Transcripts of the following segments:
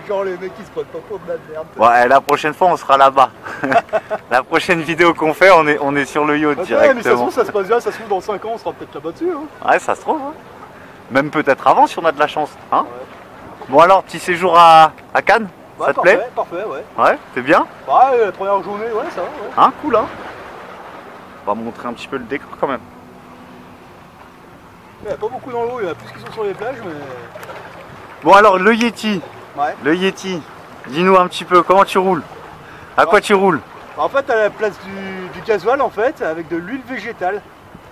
Genre les mecs qui se prennent pas pour de la merde. Ouais, la prochaine fois on sera là-bas. La prochaine vidéo qu'on fait, on est sur le yacht directement. Ouais, mais ça se trouve, ça se passe bien, ça se trouve dans 5 ans, on sera peut-être là-bas dessus. Hein. Ouais, ça se trouve. Hein. Même peut-être avant si on a de la chance. Hein. Ouais. Bon alors, petit séjour à Cannes, Ouais, ça te parfait, plaît? Parfait, ouais. Ouais, t'es bien? Ouais, la première journée, ouais, ça va. Ouais. Hein, cool hein. On va montrer un petit peu le décor quand même. Il n'y a pas beaucoup dans l'eau, il y en a plus qui sont sur les plages, mais... Bon alors, le Yeti. Ouais. Le Yeti, dis-nous un petit peu, comment tu roules? À quoi tu roules? En fait, à la place du gasoil, en fait, avec de l'huile végétale.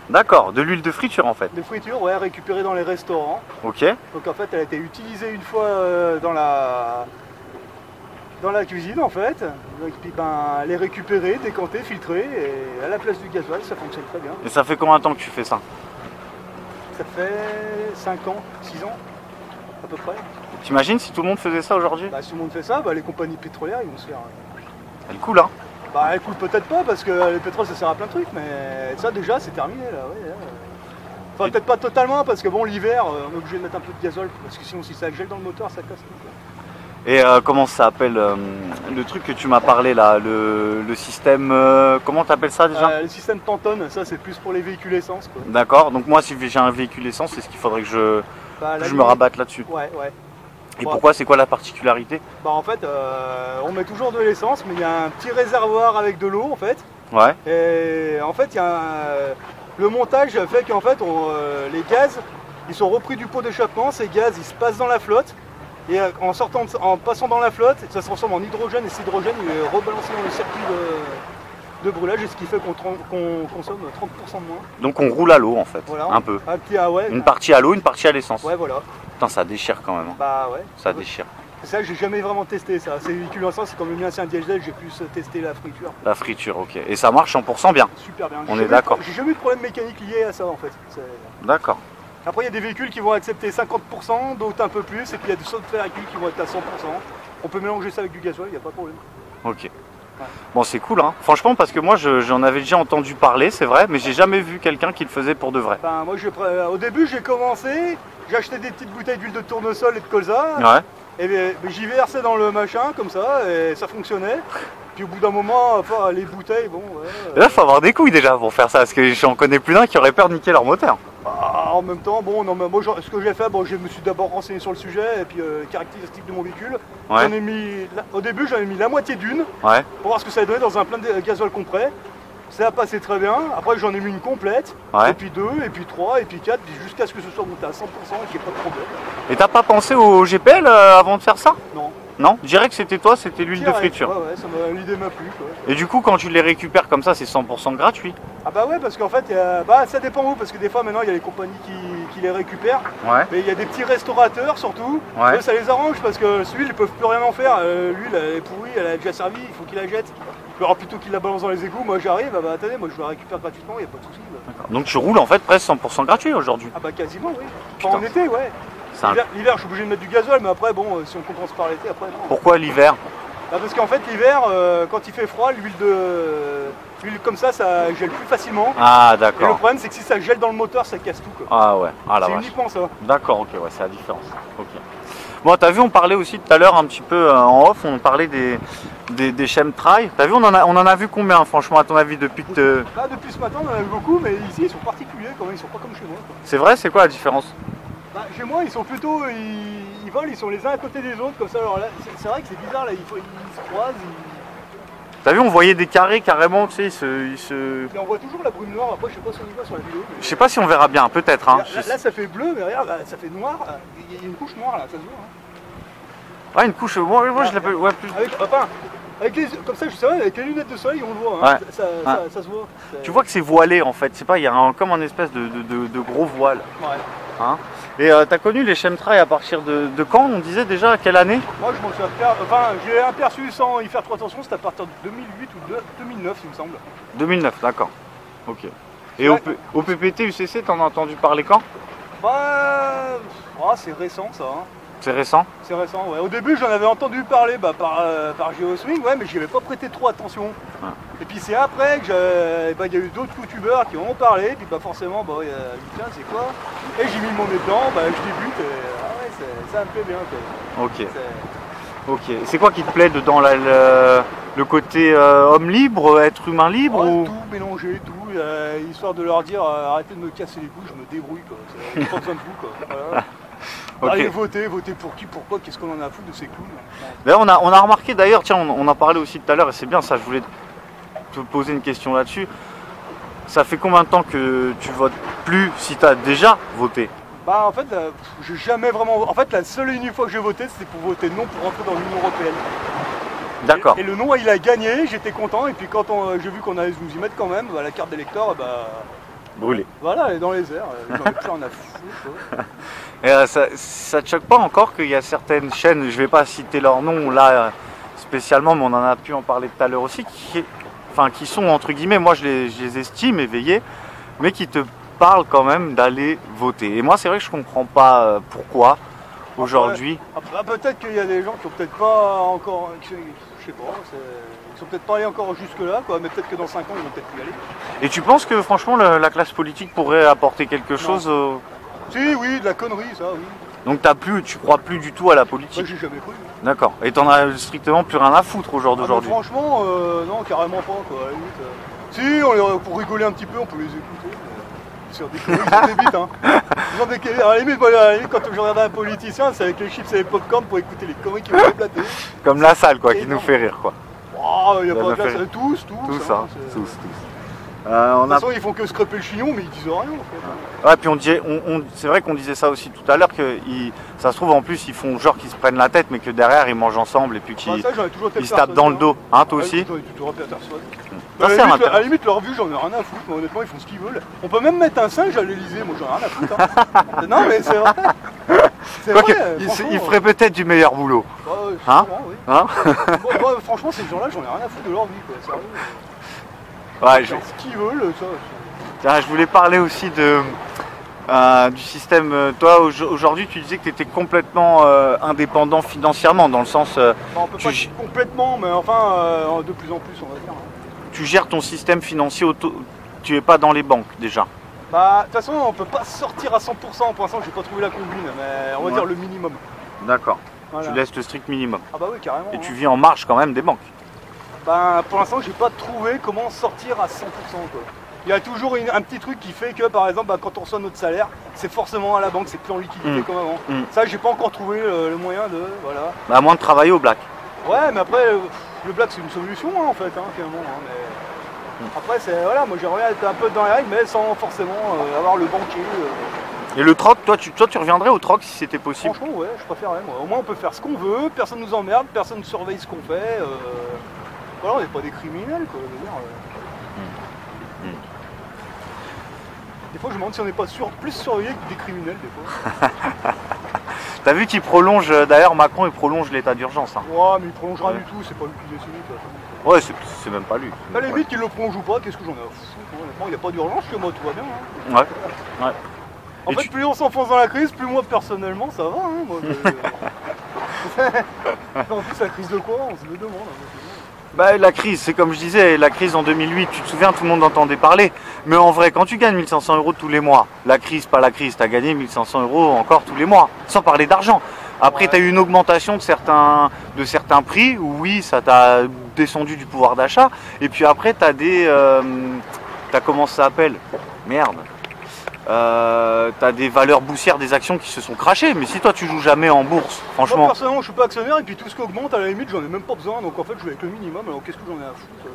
D'accord, de l'huile de friture en fait. De friture, ouais, récupérée dans les restaurants. Ok. Donc en fait, elle a été utilisée une fois dans la cuisine, en fait. Donc, puis ben, elle est récupérée, décantée, filtrée, et à la place du gasoil, ça fonctionne très bien. Et ça fait combien de temps que tu fais ça? Ça fait 5 ans, 6 ans, à peu près. T'imagines si tout le monde faisait ça aujourd'hui? Bah, si tout le monde fait ça, bah, les compagnies pétrolières, ils vont se faire... Elle coule hein. Bah, elle coule peut-être pas, parce que le pétrole, ça sert à plein de trucs, mais ça, déjà, c'est terminé, là, ouais. Enfin, peut-être pas totalement, parce que bon, l'hiver, on est obligé de mettre un peu de gazole, parce que sinon, si ça gèle dans le moteur, ça casse tout. Et comment ça s'appelle le truc que tu m'as parlé là, le système, comment t'appelles ça déjà? Le système Pantone, ça, c'est plus pour les véhicules essence, quoi. D'accord, donc moi si j'ai un véhicule essence, c'est ce qu'il faudrait que je me rabatte là-dessus. Ouais, ouais. Et pourquoi, c'est quoi la particularité? Bah en fait, on met toujours de l'essence, mais il y a un petit réservoir avec de l'eau en fait. Ouais. Et en fait, il y a le montage fait qu'en fait, les gaz, ils sont repris du pot d'échappement. Ces gaz, ils se passent dans la flotte. Et en passant dans la flotte, ça se transforme en hydrogène. Et cet hydrogène, il est rebalancé dans le circuit de brûlage, et ce qui fait qu'on consomme 30% de moins. Donc on roule à l'eau en fait, Voilà, un peu. Ouais, une partie à l'eau, une partie à l'essence. Ouais, voilà. Putain, ça déchire quand même. Hein. Bah ouais. Ça déchire. Ça, j'ai jamais vraiment testé ça. Ces véhicules en essence, c'est comme le mien, c'est un diesel, j'ai plus testé la friture. La friture, ok. Et ça marche 100% bien? Super bien. On est d'accord. J'ai jamais eu de problème mécanique lié à ça en fait. D'accord. Après, il y a des véhicules qui vont accepter 50%, d'autres un peu plus, et puis il y a d'autres véhicules qui vont être à 100%. On peut mélanger ça avec du gasoil, il n'y a pas de problème. Ok. Ouais. Bon, c'est cool, hein. Franchement, parce que moi, j'en avais déjà entendu parler, c'est vrai, mais j'ai jamais vu quelqu'un qui le faisait pour de vrai. Enfin, moi, au début, j'ai commencé, j'ai acheté des petites bouteilles d'huile de tournesol et de colza, Ouais. et j'y versais dans le machin, comme ça, et ça fonctionnait. Puis au bout d'un moment, enfin, les bouteilles, bon... Et là, faut avoir des couilles déjà pour faire ça, parce que j'en connais plus d'un qui aurait peur de niquer leur moteur. En même temps, bon, non, mais moi, ce que j'ai fait, bon, je me suis d'abord renseigné sur le sujet, et puis caractéristiques de mon véhicule. Ouais. Au début, j'en ai mis la moitié d'une, Ouais. pour voir ce que ça allait donner dans un plein de gasoil complet. Ça a passé très bien. Après, j'en ai mis une complète, Ouais. et puis 2, et puis 3, et puis 4, puis jusqu'à ce que ce soit monté à 100% et qu'il n'y ait pas de problème. Et t'as pas pensé au GPL avant de faire ça? Non. Non? Je dirais que c'était toi, c'était l'huile de friture. Ouais, l'idée m'a plu, quoi. Et du coup, quand tu les récupères comme ça, c'est 100% gratuit? Ah bah ouais, parce qu'en fait, ça dépend où, parce que des fois, maintenant, il y a les compagnies qui les récupèrent. Ouais. Mais il y a des petits restaurateurs, surtout. Ouais. Eux, ça les arrange, parce que l'huile, ils peuvent plus rien en faire. L'huile, elle est pourrie, elle a déjà servi, il faut qu'ils la jettent. Alors plutôt qu'ils la balancent dans les égouts, moi j'arrive, ah bah attendez, moi je la récupère gratuitement, il n'y a pas de souci. Donc tu roules en fait presque 100% gratuit aujourd'hui? Ah bah quasiment, oui. Putain. Enfin, en été, ouais. L'hiver, je suis obligé de mettre du gasoil, mais après, bon, si on compense par l'été, après, non. Pourquoi l'hiver? Bah, parce qu'en fait, l'hiver, quand il fait froid, l'huile comme ça gèle plus facilement. Ah Et le d'accord. problème, c'est que si ça gèle dans le moteur, ça casse tout, quoi. Ah ouais, ah la C'est vache. uniquement ça. D'accord, ok, ouais, c'est la différence. Ok. Bon, t'as vu, on parlait aussi tout à l'heure un petit peu en off, on parlait des chemtrails. T'as vu, on en a vu combien, franchement, à ton avis, depuis que Là, depuis ce matin, on en a eu beaucoup, mais ici, ils sont particuliers quand même, ils sont pas comme chez moi, quoi. C'est vrai, c'est quoi la différence? Bah, chez moi, ils sont plutôt, ils volent, ils sont les uns à côté des autres, comme ça. Alors là, c'est vrai que c'est bizarre, là, ils se croisent. T'as vu, on voyait des carrés carrément, tu sais, Et on voit toujours la brume noire, après, je sais pas si on y voit sur la vidéo. Mais... Je sais pas si on verra bien, peut-être. Hein. Là, ça fait bleu, mais regarde, là, ça fait noir. Il y a une couche noire, là, ça se voit. Hein. Ouais, une couche, moi je l'appelle, ouais, plus... Comme ça, je sais, avec les lunettes de soleil, on le voit, hein. Ouais. Ça se voit. Tu vois que c'est voilé en fait, c'est pas, il y a comme un espèce de gros voile. Ouais. Hein. Et t'as connu les chemtrails à partir de quand? On disait déjà à quelle année? Moi je m'en suis aperçu, enfin j'ai aperçu sans y faire trop attention, c'était à partir de 2008 ou 2009 il me semble. 2009, d'accord. Ok. Et ouais. Au PPT UCC, t'en as entendu parler quand? Bah, c'est récent ça. Hein. C'est récent? C'est récent, ouais. Au début j'en avais entendu parler par GeoSwing, ouais, mais j'y avais pas prêté trop attention. Ouais. Et puis c'est après que il y a eu d'autres youtubeurs qui en ont parlé, et puis forcément, tiens, c'est quoi? Et j'ai mis mon nez dedans, je débute, et ça me plaît bien. Quoi. Ok. Ok. C'est quoi qui te plaît dedans le côté homme libre, être humain libre Ouais, ou... tout mélanger, tout, histoire de leur dire arrêtez de me casser les couilles, je me débrouille quoi. J'ai pas besoin de vous quoi. Voilà. Ok. Allez voter pour qui, pourquoi, qu'est-ce qu'on en a à foutre de ces clowns. D'ailleurs, on a remarqué d'ailleurs, tiens, on en parlait aussi tout à l'heure et c'est bien ça, je voulais te poser une question là-dessus. Ça fait combien de temps que tu votes plus si tu as déjà voté? Bah en fait, j'ai jamais vraiment. En fait, la seule et unique fois que j'ai voté, c'était pour voter non pour rentrer dans l'Union Européenne. D'accord. Et le non, il a gagné, j'étais content. Et puis quand j'ai vu qu'on allait nous y mettre quand même, bah, la carte d'électeur, bah Brûlé. voilà, elle est dans les airs. J'en ai plus rien à foutre. Quoi. Et ça te choque pas encore qu'il y a certaines chaînes, je vais pas citer leur nom là spécialement, mais on en a pu en parler tout à l'heure aussi, qui sont entre guillemets, moi je les estime éveillés, mais qui te parlent quand même d'aller voter. Et moi c'est vrai que je comprends pas pourquoi aujourd'hui. Peut-être qu'il y a des gens qui ont peut-être pas encore. Je sais pas, ils sont peut-être pas allés encore jusque là, quoi, mais peut-être que dans 5 ans ils vont peut-être plus y aller. Et tu penses que franchement la classe politique pourrait apporter quelque chose Si, oui, de la connerie, ça, oui. Donc tu crois plus du tout à la politique? Moi, j'ai jamais cru. D'accord. Et t'en as strictement plus rien à foutre au jour d'aujourd'hui? Franchement, non, carrément pas, quoi, à la limite. Si, pour rigoler un petit peu, on peut les écouter. Mais sur des conneries, ils ont des bites, hein. Ils ont des... À la limite, quand je regarde un politicien, c'est avec les chips et les popcorn pour écouter les conneries qui vont déblater. Comme la salle, quoi, qui nous fait rire, quoi. Oh, il n'y a pas de place, tous. Tous, hein, tous. De toute façon, ils font que scraper le chignon, mais ils disent rien, en fait. Ouais, puis c'est vrai qu'on disait ça aussi tout à l'heure, que ça se trouve en plus ils font genre qu'ils se prennent la tête, mais que derrière ils mangent ensemble et puis qu'ils se tapent dans le dos. Hein, toi aussi? À la limite, leur vue, j'en ai rien à foutre, mais honnêtement, ils font ce qu'ils veulent. On peut même mettre un singe à l'Elysée, moi j'en ai rien à foutre. Hein. Non, mais c'est vrai. Ils feraient peut-être du meilleur boulot. Hein, oui. Hein. Moi, franchement, ces gens-là, j'en ai rien à foutre de leur vie, quoi. Sérieux. Ouais, ce qu'ils veulent, ça. Tiens, je voulais parler aussi du système. Toi, aujourd'hui, tu disais que tu étais complètement indépendant financièrement, dans le sens. On peut pas dire complètement, mais enfin, de plus en plus, on va dire. Tu gères ton système financier, tu n'es pas dans les banques déjà? Bah, de toute façon, on peut pas sortir à 100%. Pour l'instant, j'ai pas trouvé la combine, mais on va dire le minimum. D'accord. Voilà. Tu laisses le strict minimum. Ah bah oui, carrément. Et tu vis en marge quand même des banques? Bah, pour l'instant, j'ai pas trouvé comment sortir à 100%, quoi. Il y a toujours un petit truc qui fait que, par exemple, quand on reçoit notre salaire, c'est forcément à la banque, c'est plus en liquidité comme avant. Ça, j'ai pas encore trouvé le moyen de... Voilà. Bah, à moins de travailler au black. Ouais, mais après, le black, c'est une solution, hein, en fait, finalement. Hein, mais... Après, voilà, moi, j'aimerais être un peu dans les règles, mais sans forcément avoir le banquier. Et le troc, toi, tu reviendrais au troc si c'était possible? Franchement, ouais, je préférerais, moi. Au moins, on peut faire ce qu'on veut, personne nous emmerde, personne ne surveille ce qu'on fait. Voilà, on n'est pas des criminels, quoi. Je veux dire, Des fois, je me demande si on n'est pas plus surveillés que des criminels, des fois. T'as vu qu'il prolonge, d'ailleurs Macron il prolonge l'état d'urgence. Hein. Ouais, mais il prolongera du tout, c'est pas lui qui décide. Ouais, c'est même pas lui. À la limite, qu'il le prolonge ou pas, qu'est-ce que j'en ai à foutre? Honnêtement, il n'y a pas d'urgence chez moi, tout va bien. Hein. Ouais. En fait, plus on s'enfonce dans la crise, plus moi personnellement ça va. Hein, moi, en plus, la crise de quoi? On se le demande. Bah, la crise, c'est comme je disais, la crise en 2008, tu te souviens, tout le monde entendait parler. Mais en vrai, quand tu gagnes 1500 € tous les mois, la crise, pas la crise, t'as gagné 1500 € encore tous les mois, sans parler d'argent. Après, tu as eu une augmentation de certains prix, où oui, ça t'a descendu du pouvoir d'achat. Et puis après, tu as t'as comment ça s'appelle? Merde. T'as des valeurs boursières des actions qui se sont crachées, mais si toi tu joues jamais en bourse, franchement. Moi personnellement je suis pas actionnaire et puis tout ce qui augmente à la limite j'en ai même pas besoin, donc en fait je vais avec le minimum, alors qu'est-ce que j'en ai à foutre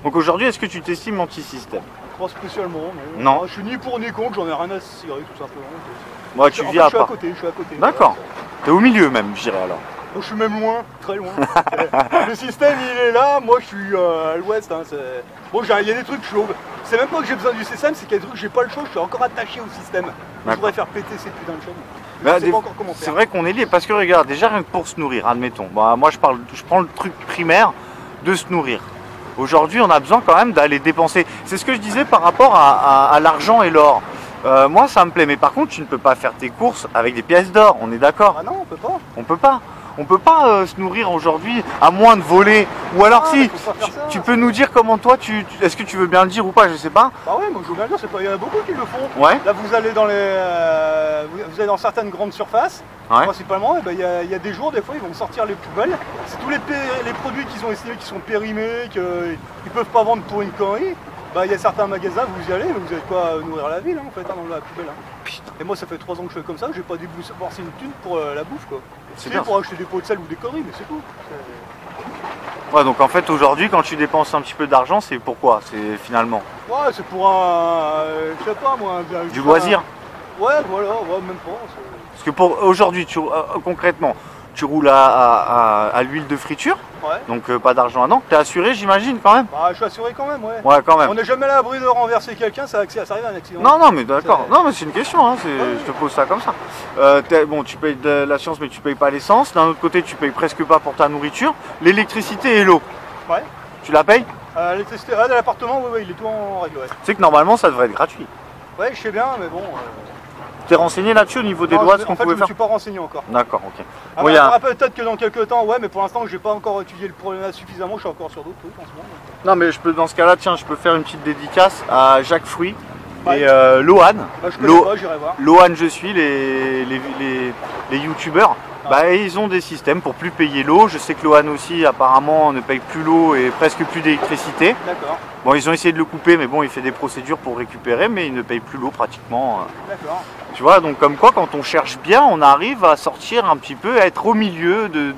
Donc aujourd'hui est-ce que tu t'estimes anti-système? Pas spécialement, non. Je suis ni pour ni contre, j'en ai rien à cirer tout simplement. Moi tu vis à part. Je suis à côté. D'accord. T'es au milieu même, je dirais alors. Moi, je suis même loin, très loin. Le système il est là, moi je suis à l'ouest. Hein, bon, il y a des trucs chauds. C'est même pas que j'ai besoin du système, c'est qu'il y a des trucs j'ai pas le choix, je suis encore attaché au système. Je voudrais faire péter ces putains de chaînes. Je sais pas encore comment faire. C'est vrai qu'on est lié parce que regarde, déjà rien que pour se nourrir, admettons. Bah, moi je prends le truc primaire de se nourrir. Aujourd'hui on a besoin quand même d'aller dépenser. C'est ce que je disais par rapport à l'argent et l'or. Moi ça me plaît, mais par contre tu ne peux pas faire tes courses avec des pièces d'or, on est d'accord? Ah non, on peut pas. On peut pas. On peut pas se nourrir aujourd'hui à moins de voler. Ou alors si, tu peux nous dire comment toi, est-ce que tu veux bien le dire ou pas, je sais pas. Bah ouais, moi je veux bien le dire, il y en a beaucoup qui le font. Ouais. Là vous allez dans certaines grandes surfaces, Ouais. Principalement, il y a des jours, des fois, ils vont sortir les poubelles. C'est tous les produits qu'ils ont estimés qui sont périmés, qu'ils ne peuvent pas vendre pour une connerie. Il y a certains magasins, vous y allez, mais vous avez quoi nourrir la ville, en fait, dans la poubelle. Et moi, ça fait 3 ans que je fais comme ça, j'ai pas déboursé une thune pour la bouffe, quoi. C'est bien. Pour acheter des pots de sel ou des conneries, mais c'est tout. Ouais, donc en fait, aujourd'hui, quand tu dépenses un petit peu d'argent, c'est pourquoi? C'est finalement Ouais, c'est pour un. Je sais pas moi. du loisir. Ouais, voilà, ouais, même pas. Parce que pour aujourd'hui, concrètement, tu roules à l'huile de friture, Ouais. donc pas d'argent à dents. T'es assuré, j'imagine, quand même? Bah, je suis assuré quand même, ouais. Ouais, quand même. On n'est jamais à l'abri de renverser quelqu'un, ça arrive à un accident. Non, mais d'accord. C'est- Non, mais c'est une question, hein, Ouais. je te pose ça comme ça. Bon, tu payes de l'assurance, mais tu payes pas l'essence. D'un autre côté, tu payes presque pas pour ta nourriture. L'électricité et l'eau, Ouais. tu la payes? L'électricité, de l'appartement, ouais, il est tout en règle, ouais. Tu sais que normalement, ça devrait être gratuit. Ouais, je sais bien, mais bon. T'es renseigné là-dessus au niveau des non, lois, je- ce qu'on en fait, pouvait je me faire? suis pas renseigné encore. D'accord, ok. Ah, Bon, bah, y a- peut-être que dans quelques temps, ouais, mais pour l'instant, j'ai pas encore étudié le problème suffisamment, je suis encore sur d'autres trucs en ce moment. Non, mais dans ce cas-là, tiens, je peux faire une petite dédicace à Jacques Fruit Ouais. et Lohan. Bah, je connais pas, j'irai voir. Lohan, je suis, les youtubeurs. Bah, ils ont des systèmes pour plus payer l'eau. Je sais que Lohan aussi, apparemment, ne paye plus l'eau et presque plus d'électricité. D'accord, Bon, ils ont essayé de le couper, mais bon, il fait des procédures pour récupérer, mais il ne paye plus l'eau pratiquement. d'accord. Tu vois, donc comme quoi, quand on cherche bien, on arrive à sortir un petit peu, à être au milieu de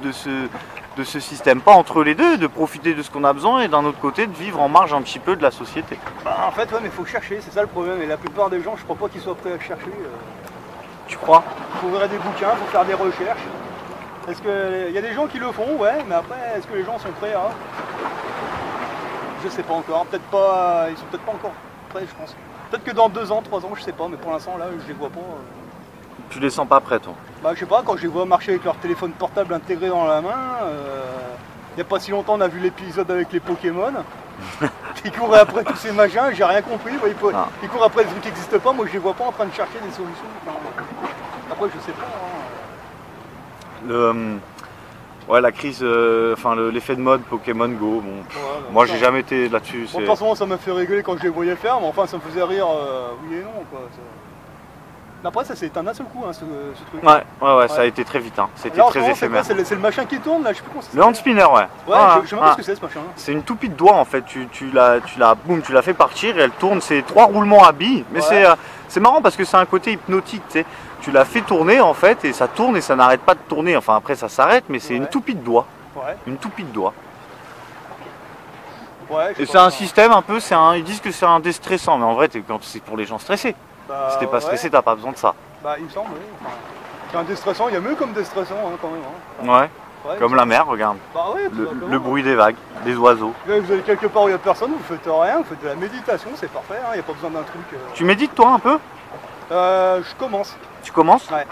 ce système. Pas entre les deux, de profiter de ce qu'on a besoin et d'un autre côté, de vivre en marge un petit peu de la société. Bah, en fait, ouais, mais il faut chercher, c'est ça le problème. Et la plupart des gens, je crois pas qu'ils soient prêts à chercher. Tu crois? Il faut ouvrir des bouquins, il faut faire des recherches. Est-ce que il y a des gens qui le font, ouais, mais après, est-ce que les gens sont prêts à... Je sais pas encore, peut-être pas, ils sont peut-être pas encore prêts, je pense. Peut-être que dans 2 ans, 3 ans, je sais pas, mais pour l'instant, là, je les vois pas. Tu les sens pas prêts, toi? Bah, je sais pas, quand je les vois marcher avec leur téléphone portable intégré dans la main, il y a pas si longtemps, on a vu l'épisode avec les Pokémon. Ils courent après tous ces machins, j'ai rien compris. Ah. Ils courent après des trucs qui n'existent pas, moi je les vois pas en train de chercher des solutions. Enfin, après, je sais pas. Hein. Ouais, la crise, l'effet de mode Pokémon Go, bon, Ouais, moi ça- j'ai jamais été là-dessus. Bon, forcément, ça m'a fait rigoler quand je les voyais faire, mais enfin, ça me faisait rire, oui et non, quoi. Après, ça s'est éteint d'un seul coup, hein, ce truc. Ouais, ça a été très vite, hein. C'était Là, en ce très moment, c'est quoi? éphémère. C'est le machin qui tourne, là, je sais plus comment ça Le hand spinner, ouais. Ouais, je sais même pas ce que c'est, ce machin. C'est une toupie de doigt en fait, tu la fais partir et elle tourne, c'est 3 roulements à billes, mais Ouais. c'est marrant parce que c'est un côté hypnotique, tu sais. Tu la fais tourner en fait et ça tourne et ça n'arrête pas de tourner, enfin après ça s'arrête, mais c'est Ouais. une toupie de doigt, Ouais, une toupie de doigt. ouais. je Et sais c'est pas. un système un peu, ils disent que c'est un déstressant, mais en vrai quand c'est pour les gens stressés. Bah, Si t'es pas ouais. stressé, t'as pas besoin de ça. Bah, il me semble, oui. Enfin, c'est un déstressant, il y a mieux comme déstressant, hein, quand même. Hein. Ouais, Ouais, comme la mer, regarde. Bah ouais, Le bruit des vagues, des oiseaux. Là, vous allez quelque part où il n'y a personne, vous faites rien, vous faites de la méditation, c'est parfait, il n'y a pas besoin d'un truc. Tu médites toi un peu? Je commence. Tu commences? Ouais.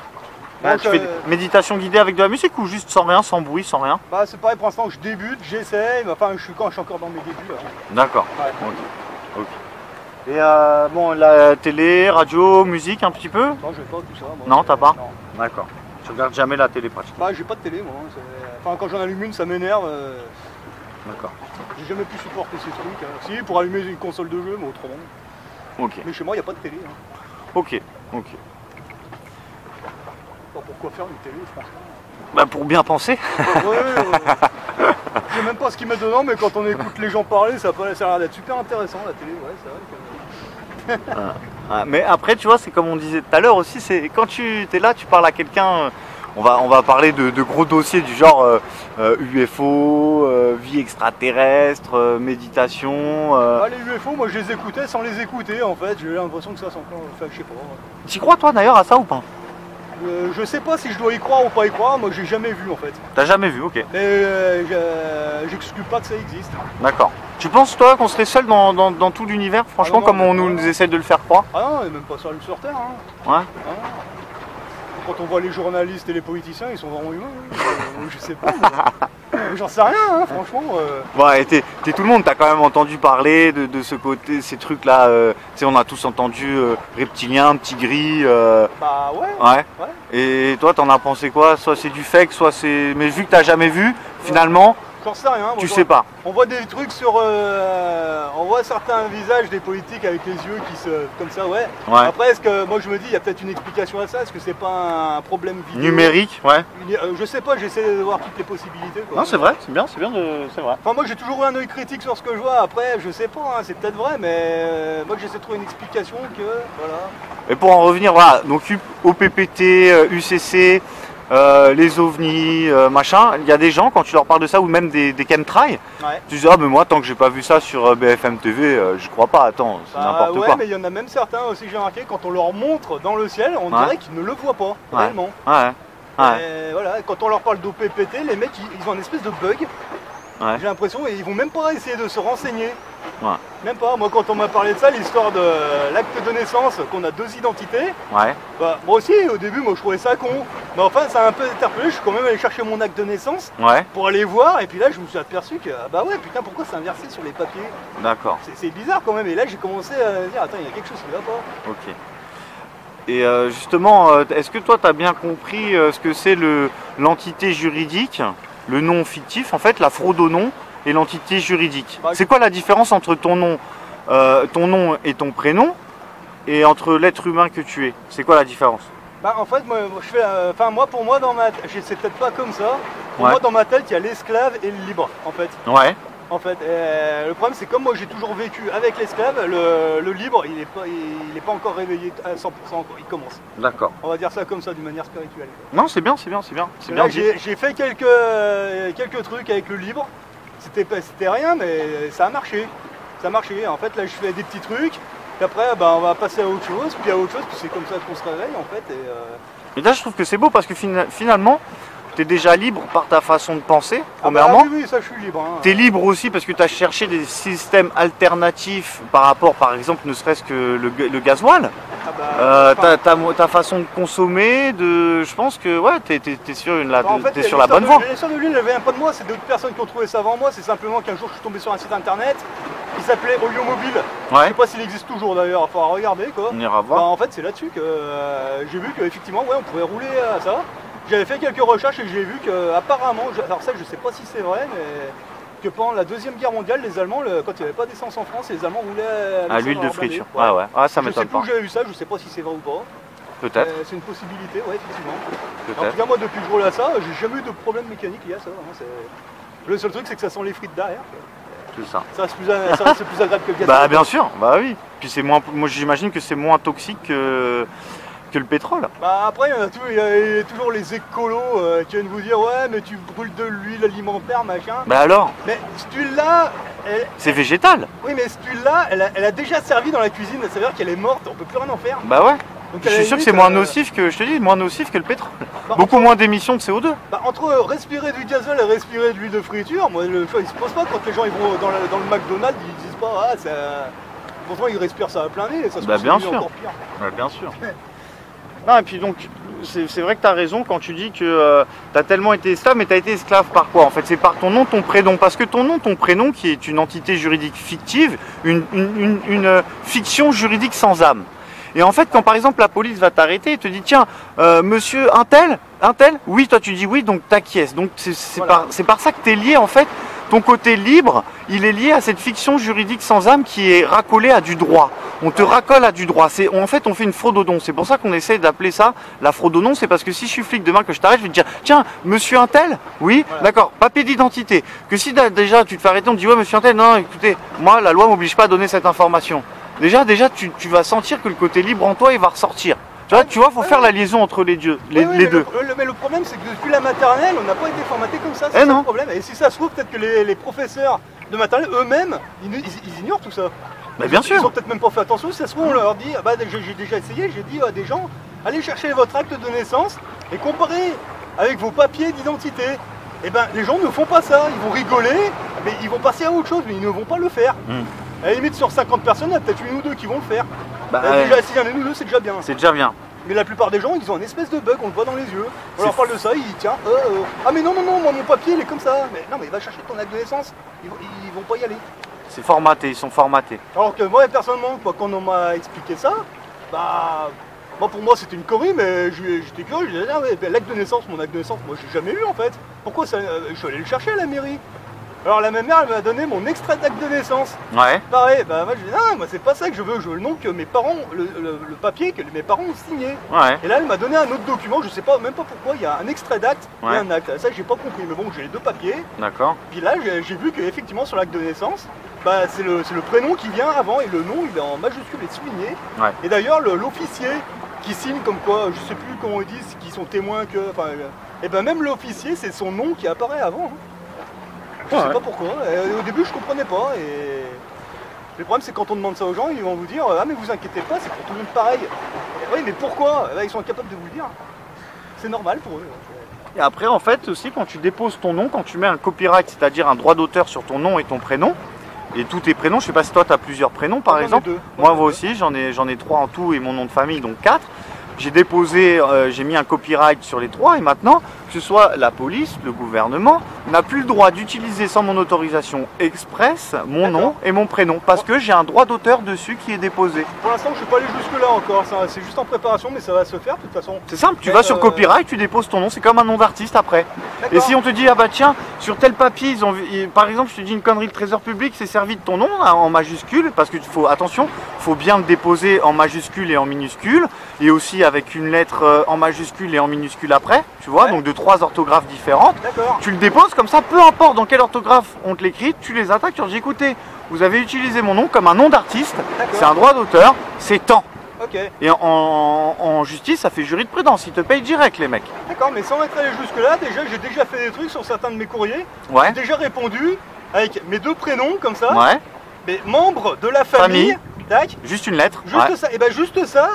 Ah, Donc, tu fais méditation guidée avec de la musique ou juste sans rien, sans bruit, sans rien? Bah, c'est pareil pour l'instant, je débute, j'essaye, mais enfin, je suis encore dans mes débuts. Là. D'accord. Ouais. Ok. Et bon, la télé, radio, musique un petit peu? Non, je vais pas tout ça. Moi, Non, t'as pas? Non. D'accord. Tu regardes jamais la télé pratiquement? Bah, j'ai pas de télé, moi. Enfin, quand j'en allume une, ça m'énerve. D'accord. J'ai jamais pu supporter ces trucs. Hein. Si, pour allumer une console de jeu, mais autrement. Ok. Mais chez moi, il n'y a pas de télé. Hein. Ok. Pas pourquoi faire une télé, franchement. Bah pour bien penser. Ouais, je sais même pas ce qu'ils mettent dedans, mais quand on écoute les gens parler, ça a l'air d'être super intéressant la télé, ouais, c'est vrai que... Ah, mais après, tu vois, c'est comme on disait tout à l'heure aussi, c'est quand tu es là, tu parles à quelqu'un, on va parler de gros dossiers du genre UFO, vie extraterrestre, méditation. Ah, les UFO, moi je les écoutais sans les écouter en fait, j'ai eu l'impression que ça s'en fait, je sais pas. T'y crois toi d'ailleurs à ça ou pas? Je sais pas si je dois y croire ou pas y croire, moi j'ai jamais vu en fait. T'as jamais vu, ok. Mais j'exclus pas que ça existe. D'accord. Tu penses toi qu'on serait seul dans tout l'univers, franchement, non, comme on non. nous essaie de le faire croire? Ah non, on est même pas seul sur Terre. Hein. Ouais. Ah. Quand on voit les journalistes et les politiciens, ils sont vraiment humains. Hein. Je sais pas. Mais j'en sais rien, hein, franchement. Ouais, t'es tout le monde, t'as quand même entendu parler de ce côté, ces trucs-là, tu sais, on a tous entendu reptilien, petit gris. Bah ouais. Ouais. Ouais. Et toi, t'en as pensé quoi? Soit c'est du fake, soit c'est. Mais vu que t'as jamais vu, finalement, J'en sais rien. Tu sais pas. On voit des trucs sur... on voit certains visages des politiques avec les yeux qui se... comme ça, ouais. Après, est-ce que... Moi, je me dis, il y a peut-être une explication à ça. Est-ce que c'est pas un problème vidéo numérique, ouais. Je sais pas, j'essaie de voir toutes les possibilités, quoi. Non, c'est vrai, c'est bien, c'est vrai. Enfin, moi, j'ai toujours eu un œil critique sur ce que je vois. Après, je sais pas, hein, c'est peut-être vrai, mais moi, j'essaie de trouver une explication que... Voilà. Et pour en revenir, voilà, donc OPPT, UCC... les ovnis, machin, il y a des gens quand tu leur parles de ça ou même des chemtrails, tu dis ah mais moi tant que j'ai pas vu ça sur BFM TV, je crois pas, attends, c'est n'importe quoi. Ouais, mais il y en a même certains aussi que j'ai remarqué, quand on leur montre dans le ciel, on dirait qu'ils ne le voient pas, réellement. Et voilà, quand on leur parle d'OPPT, les mecs ils ont une espèce de bug. J'ai l'impression, et ils vont même pas essayer de se renseigner. Même pas. Moi, quand on m'a parlé de ça, l'histoire de l'acte de naissance, qu'on a 2 identités, bah, moi aussi, au début, moi, je trouvais ça con. Mais enfin, ça a un peu interpellé. Je suis quand même allé chercher mon acte de naissance pour aller voir. Et puis là, je me suis aperçu que, bah ouais, putain, pourquoi c'est inversé sur les papiers? D'accord. C'est bizarre quand même. Et là, j'ai commencé à me dire, attends, il y a quelque chose qui va pas. Ok. Et justement, est-ce que toi, tu as bien compris ce que c'est l'entité juridique, le nom fictif, en fait, la fraude au nom et l'entité juridique? C'est quoi la différence entre ton nom et ton prénom et entre l'être humain que tu es? C'est quoi la différence? Bah en fait, moi, je fais, pour moi, dans ma, c'est peut-être pas comme ça. Pour moi, dans ma tête, il y a l'esclave et le libre, en fait. En fait, le problème, c'est comme moi, j'ai toujours vécu avec l'esclave, le libre, il est pas encore réveillé à 100%, il commence. D'accord. On va dire ça comme ça, d'une manière spirituelle. Non, c'est bien, c'est bien, c'est bien. J'ai fait quelques trucs avec le libre. C'était rien, mais ça a marché. Ça a marché. En fait, là, je fais des petits trucs. Puis après, bah, on va passer à autre chose. Puis à autre chose, puis c'est comme ça qu'on se réveille, en fait. Et là, je trouve que c'est beau parce que finalement, tu es déjà libre par ta façon de penser, premièrement. Oui, ça, je suis libre. Hein. Tu es libre aussi parce que tu as cherché des systèmes alternatifs par rapport, par exemple, ne serait-ce que le gasoil. Ta façon de consommer, je pense que ouais, tu es sur la bonne voie. L'histoire de l'huile, elle vient pas de moi, c'est d'autres personnes qui ont trouvé ça avant moi. C'est simplement qu'un jour, je suis tombé sur un site internet qui s'appelait Oliomobile. Je sais pas s'il existe toujours d'ailleurs, il faudra regarder quoi. On ira voir. En fait, c'est là-dessus que j'ai vu qu'effectivement, on pouvait rouler à ça. J'avais fait quelques recherches et j'ai vu qu'apparemment, alors ça, je sais pas si c'est vrai, mais que pendant la Deuxième Guerre mondiale, les Allemands, quand il n'y avait pas d'essence en France, les Allemands roulaient à l'huile de friture. Ça m'étonne pas. Je sais plus où j'avais vu ça, je sais pas si c'est vrai ou pas. Peut-être. C'est une possibilité, ouais, effectivement. En tout cas, moi, depuis que je roule à ça, j'ai jamais eu de problème mécanique lié à ça. Hein, le seul truc, c'est que ça sent les frites derrière. C'est ça. Ça reste plus agréable que le gaz. Bah, bien sûr, bah oui. Puis c'est moins, moi, j'imagine que c'est moins toxique que le pétrole. Bah après il y a toujours les écolos qui viennent vous dire ouais mais tu brûles de l'huile alimentaire machin. Bah alors. Mais cette huile là, c'est végétal. Oui mais cette huile là, elle a déjà servi dans la cuisine, ça veut dire qu'elle est morte, on peut plus rien en faire. Bah ouais. Donc, je suis sûr que c'est moins nocif que, je te dis, moins nocif que le pétrole. Beaucoup moins d'émissions de CO2. Bah entre respirer du gazole et respirer de l'huile de friture, moi le choix il se pose pas quand les gens ils vont dans le McDonald's, ils disent pas ah ça. Pourtant ils respirent ça à plein nez et ça se bien encore sûr. Pire. Bah bien sûr. Non, et puis donc, c'est vrai que tu as raison quand tu dis que tu as tellement été esclave, mais tu as été esclave par quoi? En fait, c'est par ton nom, ton prénom. Parce que ton nom, ton prénom, qui est une entité juridique fictive, une fiction juridique sans âme. Et en fait, quand par exemple la police va t'arrêter et te dit tiens, monsieur un tel, oui, toi tu dis oui, donc t'acquiesces. Donc c'est par ça que tu es lié en fait. Ton côté libre, il est lié à cette fiction juridique sans âme qui est racolée à du droit. On te racole à du droit. En fait, on fait une fraude au nom. C'est pour ça qu'on essaie d'appeler ça la fraude au nom. C'est parce que si je suis flic demain que je t'arrête, je vais te dire tiens, monsieur un tel, oui, d'accord, papier d'identité. Que si déjà tu te fais arrêter, on te dit ouais, monsieur un tel, non, écoutez, moi la loi m'oblige pas à donner cette information. Déjà tu vas sentir que le côté libre en toi, il va ressortir. Tu vois, faut faire la liaison entre les deux. Mais le problème, c'est que depuis la maternelle, on n'a pas été formaté comme ça. C'est ça le problème. Et si ça se trouve, peut-être que les professeurs de maternelle eux-mêmes, ils ignorent tout ça. Mais bien sûr. Ils ont peut-être même pas fait attention. Si ça se trouve, on leur dit, bah, j'ai déjà essayé, j'ai dit à des gens, allez chercher votre acte de naissance et comparez avec vos papiers d'identité. Et ben, les gens ne font pas ça. Ils vont rigoler, mais ils vont passer à autre chose, mais ils ne vont pas le faire. À la limite, sur 50 personnes, il y a peut-être une ou deux qui vont le faire. Déjà, s'il y en a une ou deux, c'est déjà bien. C'est déjà bien. Mais la plupart des gens, ils ont un espèce de bug, on le voit dans les yeux. On leur parle de ça, ils disent tiens, ah mais non, moi mon papier il est comme ça. Mais non, mais va chercher ton acte de naissance, ils vont pas y aller. C'est formaté, ils sont formatés. Alors que moi, personnellement, quand on m'a expliqué ça, bah, moi pour moi c'était une connerie, mais j'étais curieux, je disais, ah ouais, l'acte de naissance, mon acte de naissance, moi j'ai jamais eu en fait. Pourquoi ça, je suis allé le chercher à la mairie. Alors la même mère, elle m'a donné mon extrait d'acte de naissance. Ouais. Pareil, bah moi je dis non, moi c'est pas ça que je veux le nom que mes parents, le papier que mes parents ont signé. Ouais. Et là elle m'a donné un autre document, je sais pas même pas pourquoi, il y a un extrait d'acte et Ouais. un acte. Ça j'ai pas compris, mais bon j'ai les deux papiers. D'accord. Puis là j'ai vu qu'effectivement sur l'acte de naissance, bah, c'est le prénom qui vient avant et le nom il est en majuscule et souligné. Ouais. Et d'ailleurs l'officier qui signe comme quoi, je sais plus comment ils disent, qu'ils sont témoins que. Enfin, et ben même l'officier c'est son nom qui apparaît avant. Hein. Je sais pas pourquoi. Au début, je comprenais pas. Et le problème, c'est quand on demande ça aux gens, ils vont vous dire ah mais vous inquiétez pas, c'est pour tout le monde pareil. Et oui, mais pourquoi? Ils sont incapables de vous le dire. C'est normal pour eux. Et après, en fait, aussi, quand tu déposes ton nom, quand tu mets un copyright, c'est-à-dire un droit d'auteur sur ton nom et ton prénom, et tous tes prénoms, je sais pas si toi tu as plusieurs prénoms par exemple. Moi aussi, j'en ai 3 en tout et mon nom de famille, donc 4. J'ai déposé, j'ai mis un copyright sur les 3 et maintenant, que ce soit la police, le gouvernement, n'a plus le droit d'utiliser sans mon autorisation express mon nom et mon prénom parce que j'ai un droit d'auteur dessus qui est déposé. Pour l'instant, je suis pas allé jusque là encore, c'est juste en préparation, mais ça va se faire de toute façon. C'est simple, tu vas sur copyright, tu déposes ton nom, c'est comme un nom d'artiste après. Et si on te dit, ah bah tiens, sur tel papier, par exemple, je te dis une connerie, le trésor public s'est servi de ton nom hein, en majuscule, parce que attention, il faut bien le déposer en majuscule et en minuscule, et aussi avec une lettre en majuscule et en minuscule après, tu vois, donc de 3 orthographes différentes. Tu le déposes comme ça, peu importe dans quelle orthographe on te l'écrit, tu les attaques, tu leur dis écoutez, vous avez utilisé mon nom comme un nom d'artiste, c'est un droit d'auteur, c'est tant. Et en justice, ça fait jurisprudence, ils te payent direct les mecs. D'accord, mais sans être allé jusque là, j'ai déjà fait des trucs sur certains de mes courriers. Ouais. J'ai déjà répondu avec mes 2 prénoms comme ça. Ouais. Mais membres de la famille. Tac. Juste une lettre. Juste ça. Et ben juste ça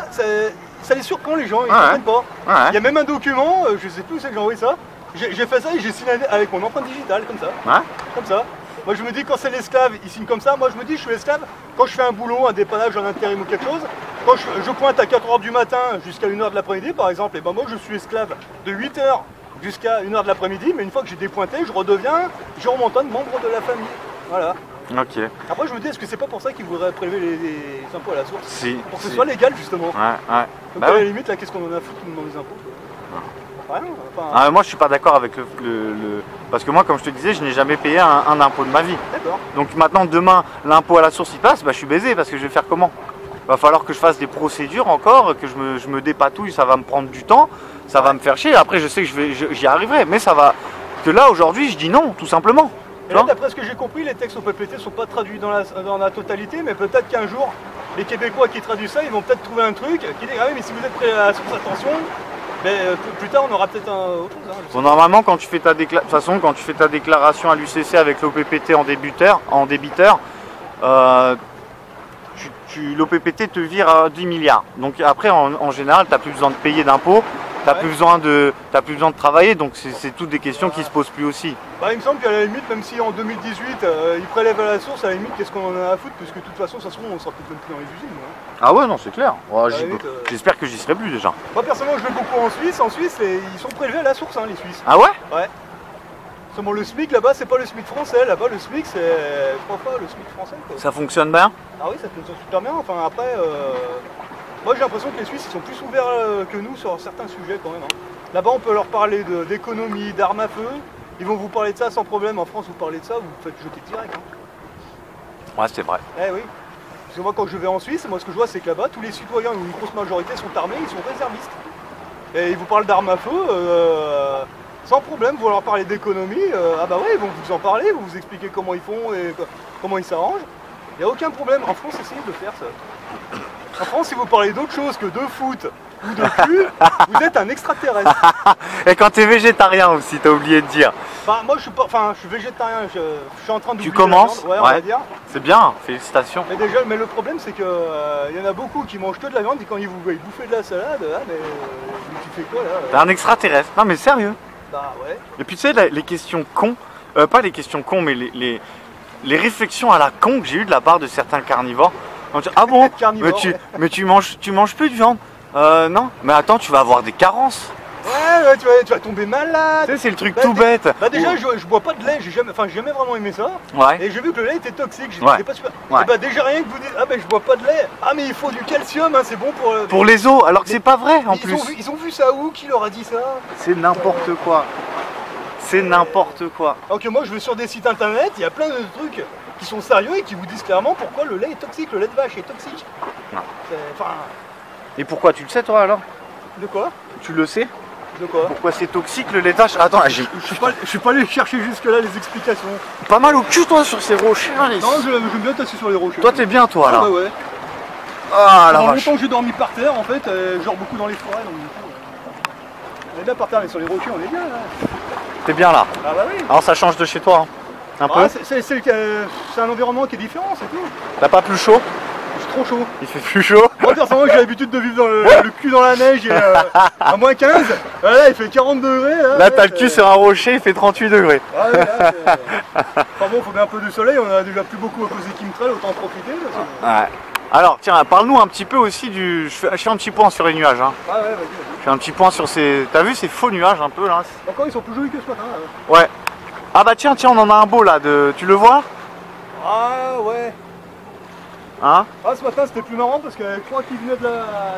les surprend les gens, ils ne comprennent pas. Ouais. Il y a même un document, je sais plus où c'est que j'ai envoyé ça. J'ai fait ça et j'ai signé avec mon empreinte digitale comme ça. Ouais. Comme ça. Moi je me dis quand c'est l'esclave, il signe comme ça. Moi je me dis je suis esclave quand je fais un boulot, un dépannage, un intérim ou quelque chose. Quand je pointe à 4h du matin jusqu'à 1h de l'après-midi par exemple, et ben moi je suis esclave de 8h jusqu'à 1h de l'après-midi, mais une fois que j'ai dépointé, je remontonne membre de la famille. Voilà. Ok. Après je me dis est-ce que c'est pas pour ça qu'ils voudraient prélever les impôts à la source? Si. Pour que ce soit légal justement. Ouais. Donc à la limite là qu'est-ce qu'on en a foutu dans les impôts? Rien, enfin... moi je suis pas d'accord avec parce que moi comme je te disais je n'ai jamais payé un impôt de ma vie. D'accord. Donc maintenant demain l'impôt à la source il passe, bah je suis baisé parce que je vais faire comment? Va falloir que je fasse des procédures encore, que je me dépatouille, ça va me prendre du temps, ça va me faire chier, après je sais que j'y arriverai, mais ça va. Que là aujourd'hui je dis non tout simplement. Et là d'après ce que j'ai compris les textes au PPT ne sont pas traduits dans la totalité, mais peut-être qu'un jour les Québécois qui traduisent ça ils vont peut-être trouver un truc qui dit ah oui mais si vous êtes prêt à la source attention. Mais plus tard, on aura peut-être autre chose. Hein, bon, normalement, quand tu fais ta quand tu fais ta déclaration à l'UCC avec l'OPPT en débiteur, l'OPPT te vire à 10 milliards. Donc après, en général, tu n'as plus besoin de payer d'impôts, tu n'as plus besoin de travailler, donc c'est toutes des questions qui se posent plus aussi. Bah, il me semble qu'à la limite, même si en 2018, ils prélèvent à la source, à la limite, qu'est-ce qu'on en a à foutre, puisque de toute façon, ça se trouve, on sera peut-être même plus dans les usines. Hein. Ah ouais, non, c'est clair. Ouais, j'espère que j'y serai plus déjà. Moi, personnellement, je vais beaucoup en Suisse. En Suisse, ils sont prélevés à la source, hein, les Suisses. Ah ouais? Ouais. Seulement le SMIC là-bas, c'est pas le SMIC français. Là-bas, le SMIC, c'est 3 fois le SMIC français. Quoi. Ça fonctionne bien? Ah oui, ça fonctionne super bien. Enfin, après, moi, j'ai l'impression que les Suisses, ils sont plus ouverts que nous sur certains sujets quand même. Hein. Là-bas, on peut leur parler d'économie, d'armes à feu. Ils vont vous parler de ça sans problème. En France, vous parlez de ça, vous vous faites jeter direct. Hein. Ouais, c'est vrai. Eh oui. Parce que moi, quand je vais en Suisse, moi, ce que je vois, c'est que là-bas, tous les citoyens, ou une grosse majorité, sont armés, ils sont réservistes. Et ils vous parlent d'armes à feu, sans problème. Vous leur parlez d'économie, ah bah ouais, ils vont vous en parler, vous expliquer comment ils font et comment ils s'arrangent. Il n'y a aucun problème. En France, essayez de faire ça. En France, si vous parlez d'autre chose que de foot ou de cul, vous êtes un extraterrestre. Et quand t'es végétarien aussi, t'as oublié de dire. Bah, moi, je suis végétarien, je suis en train d'oublier. Tu commences? Ouais, on va dire. C'est bien, félicitations. Mais le problème, c'est que y en a beaucoup qui mangent que de la viande et quand ils vous voient bouffer de la salade, mais tu fais quoi là? T'es un extraterrestre. Non mais sérieux. Bah ouais. Et puis tu sais, les questions cons, pas les questions cons, mais les réflexions à la con que j'ai eues de la part de certains carnivores. Ah bon? Mais tu manges plus de viande? Non. Mais attends, tu vas avoir des carences. Ouais, tu vas tomber malade. Tu sais, c'est le truc tout bête. Bah déjà, je bois pas de lait, j'ai jamais vraiment aimé ça. Ouais. Et j'ai vu que le lait était toxique, j'étais pas super. Ouais. Et bah déjà rien que vous dites, ah bah je bois pas de lait. Ah mais il faut du calcium, hein, c'est bon pour... Pour les os, alors que c'est pas vrai en plus. Ils ont vu ça où? Qui leur a dit ça? C'est n'importe quoi. C'est n'importe quoi. Alors que moi je vais sur des sites internet, il y a plein de trucs qui sont sérieux et qui vous disent clairement pourquoi le lait est toxique, le lait de vache est toxique. Non. Enfin, Et pourquoi tu le sais toi alors? de quoi? Tu le sais? De quoi? Pourquoi c'est toxique le lait de vache? Attends, j'ai Je suis pas allé chercher jusque là les explications. pas mal au cul toi sur ces rochers. Hein, les... Non, j'aime bien tasser sur les rochers. Toi t'es bien toi là. Ah, ouais. Ah la Pendant vache. longtemps j'ai dormi par terre en fait, genre beaucoup dans les forêts, donc du coup, on est bien par terre, mais sur les rochers on est bien là. T'es bien là. Ah bah oui. Alors ça change de chez toi, hein. Un peu. C'est un environnement qui est différent, c'est tout. T'as pas plus chaud? Je suis trop chaud. Il fait plus chaud? Moi personnellement j'ai l'habitude de vivre dans le cul dans la neige et à moins 15. Là il fait 40 degrés. Là t'as le cul sur un rocher, il fait 38 degrés. Ah ouais, là, enfin bon, faut bien un peu de soleil, on en a déjà plus beaucoup à cause des chemtrails, autant en profiter. Ouais. Alors tiens, parle-nous un petit peu aussi du... Je fais un petit point sur les nuages. Hein. Ah ouais, vas-y. Je fais un petit point sur ces... T'as vu ces faux nuages un peu là? Encore ils sont plus jolis que ce matin. Là. Ouais. Ah bah tiens, on en a un beau là. Tu le vois? Ah ouais. Hein? Ah ce matin c'était plus marrant parce que je crois qu'il venait de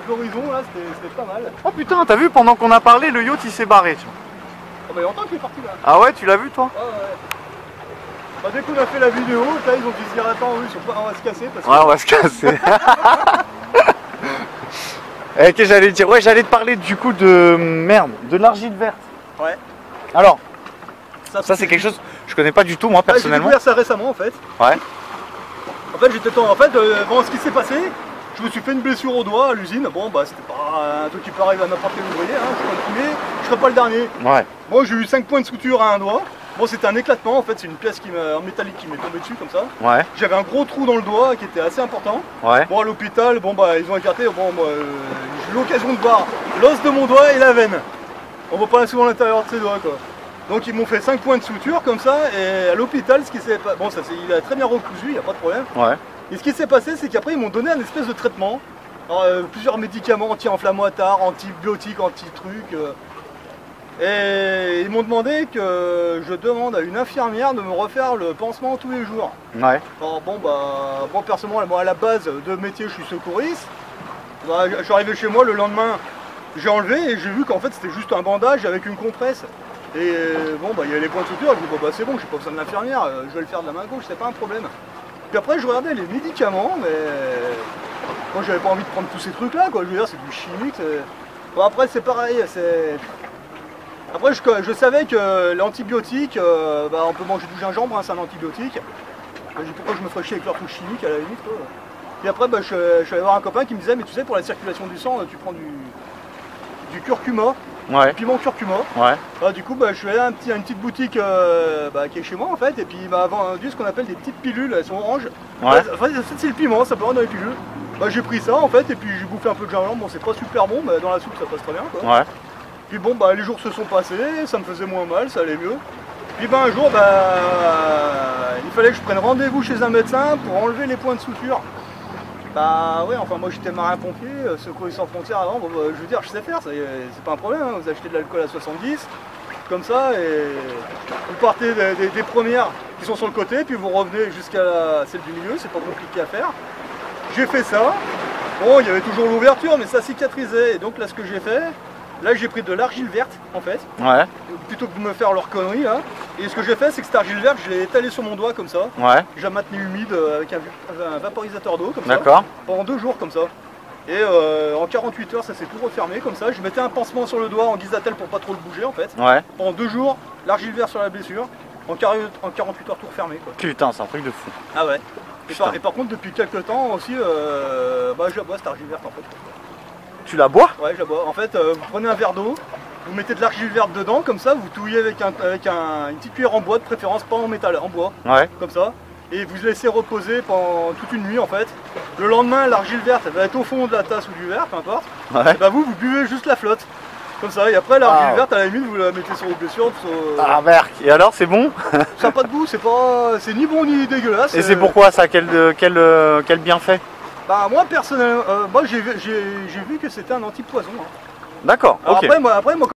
l'horizon là, c'était pas mal. Oh putain, t'as vu pendant qu'on a parlé, le yacht il s'est barré. Tu vois. Oh bah il y a longtemps qu'il est parti là. Ah ouais, tu l'as vu toi? Ah ouais. Bah, dès qu'on a fait la vidéo, là, ils ont dit se dire attends, oui, on va se casser parce que... Ouais, on va se casser. Et que j'allais dire, ouais, j'allais te parler du coup de merde, de l'argile verte. Ouais. Alors, ça c'est quelque chose que je connais pas du tout moi J'ai personnellement. découvert ça récemment en fait. Ouais. En fait, bon, ce qui s'est passé, je me suis fait une blessure au doigt à l'usine. Bon, bah, c'était pas un truc qui peut arriver à n'importe quel ouvrier, hein. Je suis pas le premier, je serai pas le dernier. Ouais. Moi, j'ai eu 5 points de suture à un doigt. Bon, c'était un éclatement en fait, c'est une pièce en métallique qui m'est tombée dessus comme ça. Ouais. J'avais un gros trou dans le doigt qui était assez important. Ouais. Bon, à l'hôpital, bon, bah, ils ont écarté. Bon, moi, j'ai eu l'occasion de voir l'os de mon doigt et la veine. On voit pas souvent l'intérieur de ses doigts, quoi. Donc, ils m'ont fait 5 points de suture comme ça. Et à l'hôpital, ce qui s'est passé, bon, il a très bien recousu, il n'y a pas de problème. Ouais. Et ce qui s'est passé, c'est qu'après, ils m'ont donné un espèce de traitement. Alors, plusieurs médicaments anti-inflammatoires, antibiotiques, anti-trucs. Et ils m'ont demandé que je demande à une infirmière de me refaire le pansement tous les jours. Ouais. Alors bon bah moi personnellement moi, à la base de métier je suis secouriste. Bah, je suis arrivé chez moi le lendemain, j'ai enlevé et j'ai vu qu'en fait c'était juste un bandage avec une compresse. Et bon bah il y avait les points de suture, je me dis bon bah c'est bon, j'ai pas besoin de l'infirmière, je vais le faire de la main gauche, c'est pas un problème. Puis après je regardais les médicaments, mais moi j'avais pas envie de prendre tous ces trucs là quoi, je veux dire c'est du chimique. Bon après c'est pareil, c'est. Après, je savais que l'antibiotique, bah, on peut manger du gingembre, hein, c'est un antibiotique. J'ai dit pourquoi je me ferais chier avec leur truc chimique à la limite. Quoi. Puis après, bah, je suis allé voir un copain qui me disait, mais tu sais, pour la circulation du sang, tu prends du curcuma, Ouais. du piment curcuma. Ouais. Ah, du coup, bah, je suis allé à une petite boutique bah, qui est chez moi en fait, et puis il m'a vendu ce qu'on appelle des petites pilules, elles sont oranges. Ouais. Enfin, c'est le piment, ça peut rendre dans les pilules. Bah, j'ai pris ça en fait, et puis j'ai bouffé un peu de gingembre, bon, c'est pas super bon, mais dans la soupe ça passe très bien. Quoi. Ouais. Puis bon bah les jours se sont passés, ça me faisait moins mal, ça allait mieux. Puis ben un jour bah il fallait que je prenne rendez-vous chez un médecin pour enlever les points de suture. Bah ouais enfin moi j'étais marin pompier, Secours sans frontières avant, bon, bah, je veux dire je sais faire, c'est pas un problème, hein. Vous achetez de l'alcool à 70, comme ça et vous partez des premières qui sont sur le côté, puis vous revenez jusqu'à celle du milieu, c'est pas compliqué à faire. J'ai fait ça, bon il y avait toujours l'ouverture mais ça cicatrisait, et donc là ce que j'ai fait, là j'ai pris de l'argile verte en fait, Ouais. plutôt que de me faire leur connerie là. Et ce que j'ai fait c'est que cette argile verte je l'ai étalée sur mon doigt comme ça. Ouais. J'ai maintenu humide avec un vaporisateur d'eau comme ça. D'accord. Pendant 2 jours comme ça. Et en 48 heures ça s'est tout refermé comme ça. Je mettais un pansement sur le doigt en guise d'attelle pour pas trop le bouger en fait. Ouais. Pendant 2 jours, l'argile verte sur la blessure. En 48 heures tout refermé quoi. Putain, c'est un truc de fou. Ah ouais. Et par contre depuis quelques temps aussi, bah je la bois cette argile verte en fait. Tu la bois? Ouais, je la bois. En fait, vous prenez un verre d'eau, vous mettez de l'argile verte dedans, comme ça, vous touillez avec une petite cuillère en bois, de préférence pas en métal, en bois, Ouais. comme ça, et vous laissez reposer pendant toute une nuit en fait. Le lendemain, l'argile verte elle va être au fond de la tasse ou du verre, peu importe. Ouais. Et bah vous buvez juste la flotte, comme ça, et après l'argile Ah. verte à la limite vous la mettez sur vos blessures. Ah merde. Et alors, c'est bon? Ça n'a pas de goût, c'est ni bon ni dégueulasse. Et c'est pourquoi ça? Quel bienfait? Bah moi personnellement, moi j'ai vu que c'était un antipoison. Hein. D'accord, Alors ok. après moi